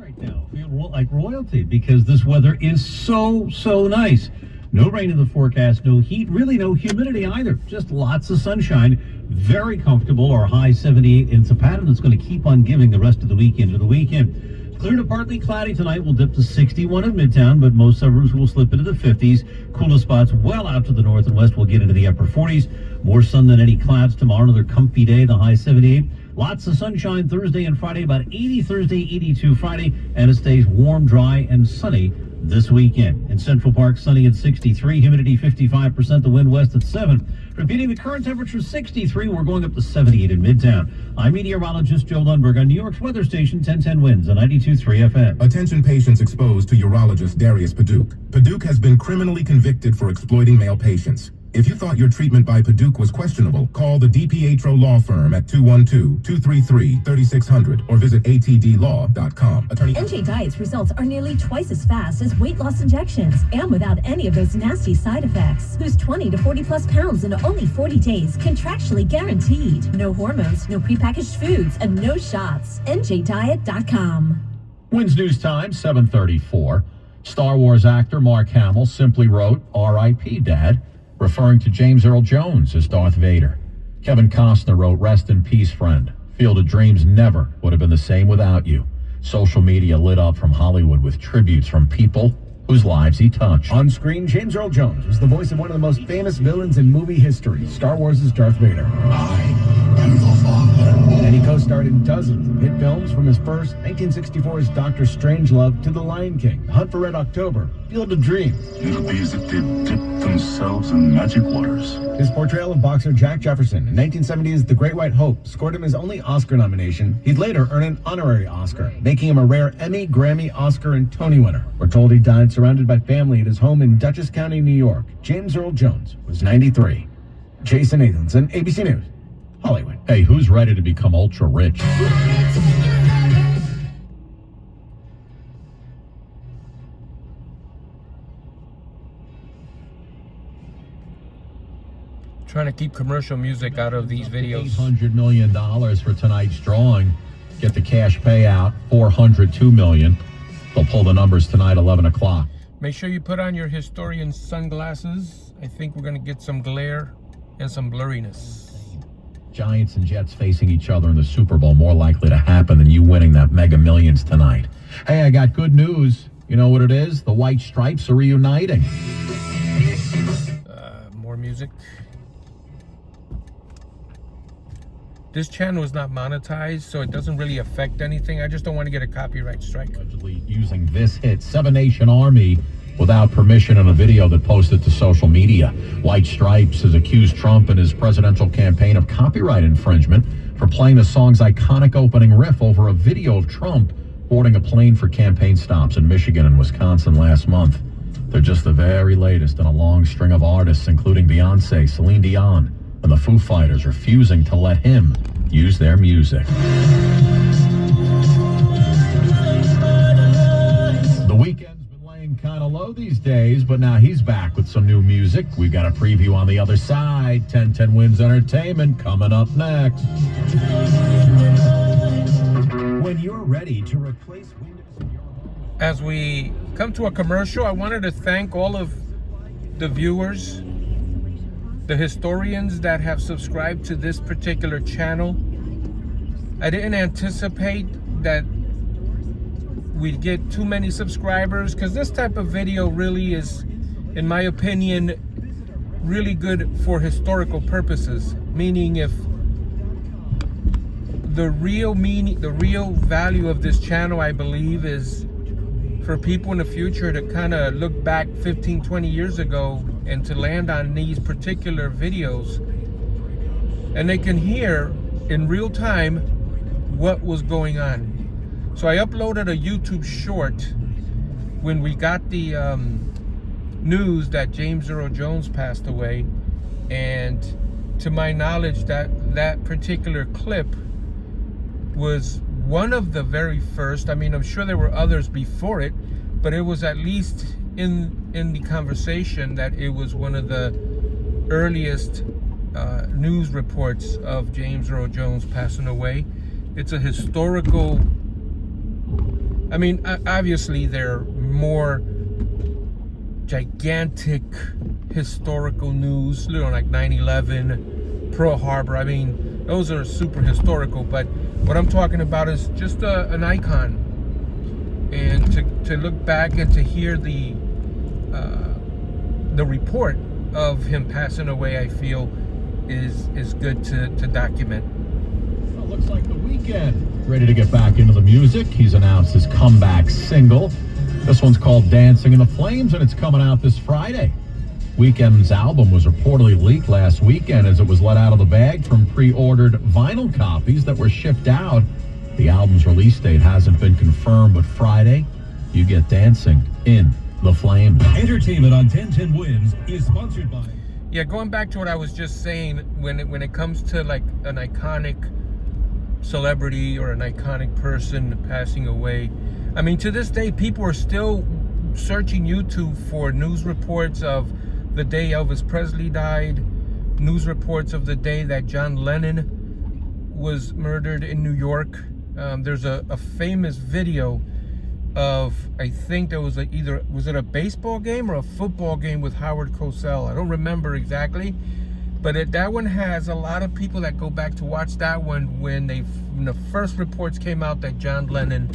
right now. Feel like royalty because this weather is so nice. No rain in the forecast, no heat, really no humidity either. Just lots of sunshine. Very comfortable. Our high 78 in Sept that's going to keep on giving the rest of the weekend to the weekend. Clear to partly cloudy tonight. We'll dip to 61 in Midtown, but most suburbs will slip into the 50s. Coolest spots well out to the north and west will get into the upper 40s. More sun than any clouds tomorrow. Another comfy day, the high 78. Lots of sunshine Thursday and Friday, about 80 Thursday, 82 Friday, and it stays warm, dry, and sunny this weekend. In Central Park, sunny at 63, humidity 55%, the wind west at 7. Repeating the current temperature 63, we're going up to 78 in Midtown. I'm meteorologist Joe Lundberg on New York's weather station 1010 Winds on 92.3 FM. Attention patients exposed to urologist Darius Paduch. Paduch has been criminally convicted for exploiting male patients. If you thought your treatment by Paduch was questionable, call the DiPietro Law Firm at 212-233-3600 or visit atdlaw.com. Attorney NJ Diet's results are nearly twice as fast as weight loss injections and without any of those nasty side effects. Lose 20 to 40 plus pounds in only 40 days, contractually guaranteed. No hormones, no prepackaged foods, and no shots. NJDiet.com. Wins News Time, 7:34. Star Wars actor Mark Hamill simply wrote, R.I.P. Dad, referring to James Earl Jones as Darth Vader. Kevin Costner wrote, rest in peace, friend. Field of Dreams never would have been the same without you. Social media lit up from Hollywood with tributes from people whose lives he touched. On screen, James Earl Jones was the voice of one of the most famous villains in movie history, Star Wars' Darth Vader. I am your father. And he co-starred in dozens of hit films, from his first 1964's Doctor Strangelove to The Lion King, The Hunt for Red October, Field of Dreams. It'll be as if they'd dipped themselves in magic waters. His portrayal of boxer Jack Jefferson in 1970's The Great White Hope scored him his only Oscar nomination. He'd later earn an honorary Oscar, making him a rare Emmy, Grammy, Oscar, and Tony winner. We're told he died surrounded by family at his home in Dutchess County, New York. James Earl Jones was 93. Jason Nathanson, ABC News, Hollywood. Hey, who's ready to become ultra rich? Trying to keep commercial music out of these videos. $800 million for tonight's drawing. Get the cash payout, $402 million. They'll pull the numbers tonight, 11 o'clock. Make sure you put on your historian sunglasses. I think we're going to get some glare and some blurriness. Giants and Jets facing each other in the Super Bowl, more likely to happen than you winning that Mega Millions tonight. Hey, I got good news. You know what it is? The White Stripes are reuniting. More music. This channel is not monetized, so it doesn't really affect anything. I just don't want to get a copyright strike. Allegedly using this hit, Seven Nation Army, without permission in a video that posted to social media. White Stripes has accused Trump and his presidential campaign of copyright infringement for playing the song's iconic opening riff over a video of Trump boarding a plane for campaign stops in Michigan and Wisconsin last month. They're just the very latest in a long string of artists, including Beyonce, Celine Dion, and the Foo Fighters, refusing to let him use their music. The Weeknd's been laying kind of low these days, but now he's back with some new music. We've got a preview on the other side. 1010 Winds Entertainment coming up next. When you're ready to replace windows in your home. As we come to a commercial, I wanted to thank all of the viewers, the historians that have subscribed to this particular channel. I didn't anticipate that we'd get too many subscribers, because this type of video really is, in my opinion, really good for historical purposes. Meaning, if the real value of this channel, I believe, is for people in the future to kind of look back 15, 20 years ago and to land on these particular videos, and they can hear in real time what was going on. So I uploaded a YouTube short when we got the news that James Earl Jones passed away, and to my knowledge that particular clip was one of the very first. I mean, I'm sure there were others before it, but it was at least in the conversation that it was one of the earliest news reports of James Earl Jones passing away. It's a historical I mean, obviously there are more gigantic historical news, like 9/11, Pearl Harbor. I mean, those are super historical, but what I'm talking about is just an icon. And to look back and to hear the report of him passing away, I feel is good to document. Well, looks like The Weeknd ready to get back into the music. He's announced his comeback single. This one's called Dancing in the Flames, and it's coming out this Friday. Weeknd's album was reportedly leaked last weekend as it was let out of the bag from pre-ordered vinyl copies that were shipped out. The album's release date hasn't been confirmed, but Friday, you get Dancing in the Flames. Entertainment on 1010 Wins is sponsored by... Yeah, going back to what I was just saying, when it comes to like an iconic celebrity or an iconic person passing away, I mean, to this day, people are still searching YouTube for news reports of the day Elvis Presley died, news reports of the day that John Lennon was murdered in New York. There's a famous video of, I think there was was it a baseball game or a football game with Howard Cosell? I don't remember exactly, but that one has a lot of people that go back to watch that one when the first reports came out that John Lennon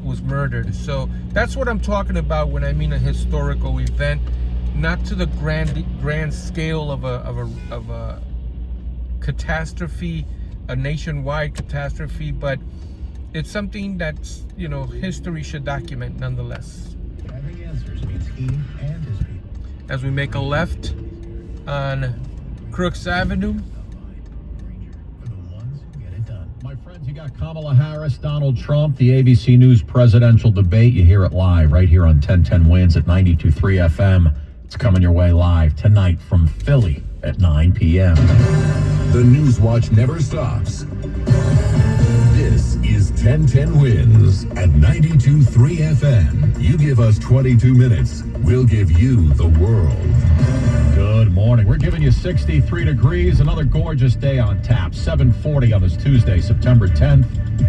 was murdered. So that's what I'm talking about when I mean a historical event, not to the grand scale of a catastrophe, a nationwide catastrophe, but it's something that's, history should document nonetheless. Having answers means he and his people. As we make a left on Crooks Avenue. For the ones who get it done. My friends, you got Kamala Harris, Donald Trump, the ABC News presidential debate. You hear it live right here on 1010 Wins at 92.3 FM. It's coming your way live tonight from Philly at 9 p.m. The News Watch never stops. This is 1010 Wins at 92.3 FM. You give us 22 minutes, we'll give you the world. Good morning. We're giving you 63 degrees, another gorgeous day on tap. 7:40 on this Tuesday, September 10th.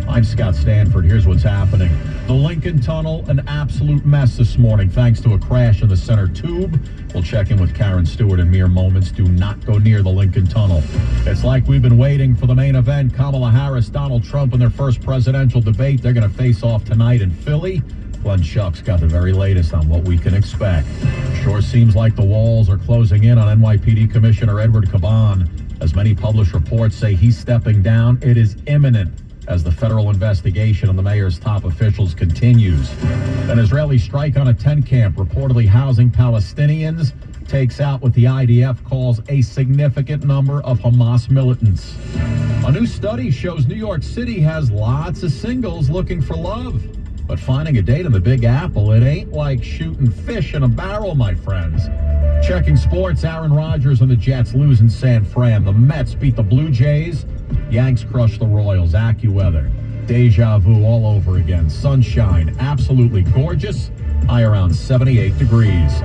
I'm Scott Stanford. Here's what's happening. The Lincoln Tunnel, an absolute mess this morning thanks to a crash in the center tube. We'll check in with Karen Stewart in mere moments. Do not go near the Lincoln Tunnel. It's like we've been waiting for the main event. Kamala Harris, Donald Trump in their first presidential debate. They're going to face off tonight in Philly. Glenn Schuck's got the very latest on what we can expect. Sure seems like the walls are closing in on NYPD Commissioner Edward Caban. As many published reports say he's stepping down, it is imminent as the federal investigation on the mayor's top officials continues. An Israeli strike on a tent camp reportedly housing Palestinians takes out what the IDF calls a significant number of Hamas militants. A new study shows New York City has lots of singles looking for love. But finding a date in the Big Apple, it ain't like shooting fish in a barrel, my friends. Checking sports, Aaron Rodgers and the Jets lose in San Fran. The Mets beat the Blue Jays. Yanks crush the Royals. AccuWeather. Deja vu all over again. Sunshine, absolutely gorgeous. High around 78 degrees.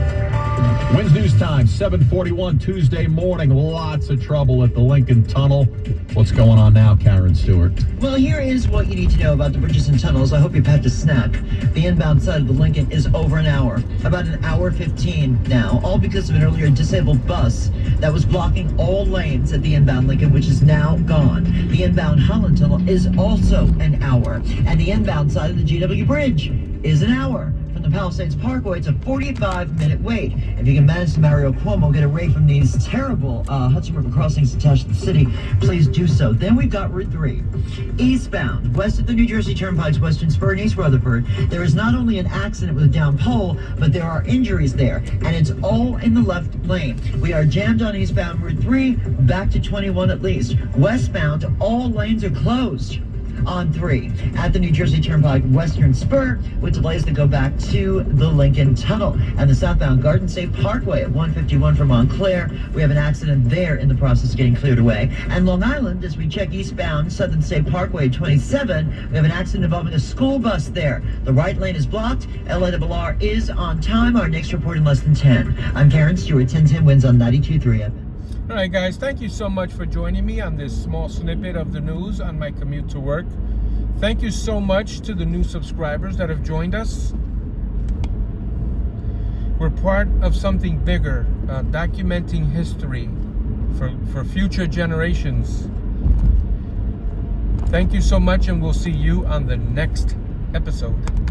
Wins News Time, 7:41 Tuesday morning. Lots of trouble at the Lincoln Tunnel. What's going on now, Karen Stewart? Well, here is what you need to know about the bridges and tunnels. I hope you've had a snack. The inbound side of the Lincoln is over an hour, about an hour 15 now, all because of an earlier disabled bus that was blocking all lanes at the inbound Lincoln, which is now gone. The inbound Holland Tunnel is also an hour, and the inbound side of the GW Bridge is an hour. From the Palisades Parkway, it's a 45-minute wait. If you can manage to Mario Cuomo, get away from these terrible Hudson River crossings attached to the city, please do so. Then we've got Route 3. Eastbound, west of the New Jersey Turnpike's Western Spur in East Rutherford, there is not only an accident with a down pole, but there are injuries there, and it's all in the left lane. We are jammed on eastbound Route 3, back to 21 at least. Westbound, all lanes are closed on 3 at the New Jersey Turnpike Western Spur, with delays that go back to the Lincoln Tunnel. And the southbound Garden State Parkway at 151 from Montclair, we have an accident there in the process of getting cleared away. And Long Island, as we check eastbound Southern State Parkway 27, we have an accident involving a school bus there. The right lane is blocked. LARR is on time. Our next report in less than 10. I'm Karen Stewart, 1010 Wins on 92.3 FM. All right, guys, thank you so much for joining me on this small snippet of the news on my commute to work. Thank you so much to the new subscribers that have joined us. We're part of something bigger, documenting history for future generations. Thank you so much, and we'll see you on the next episode.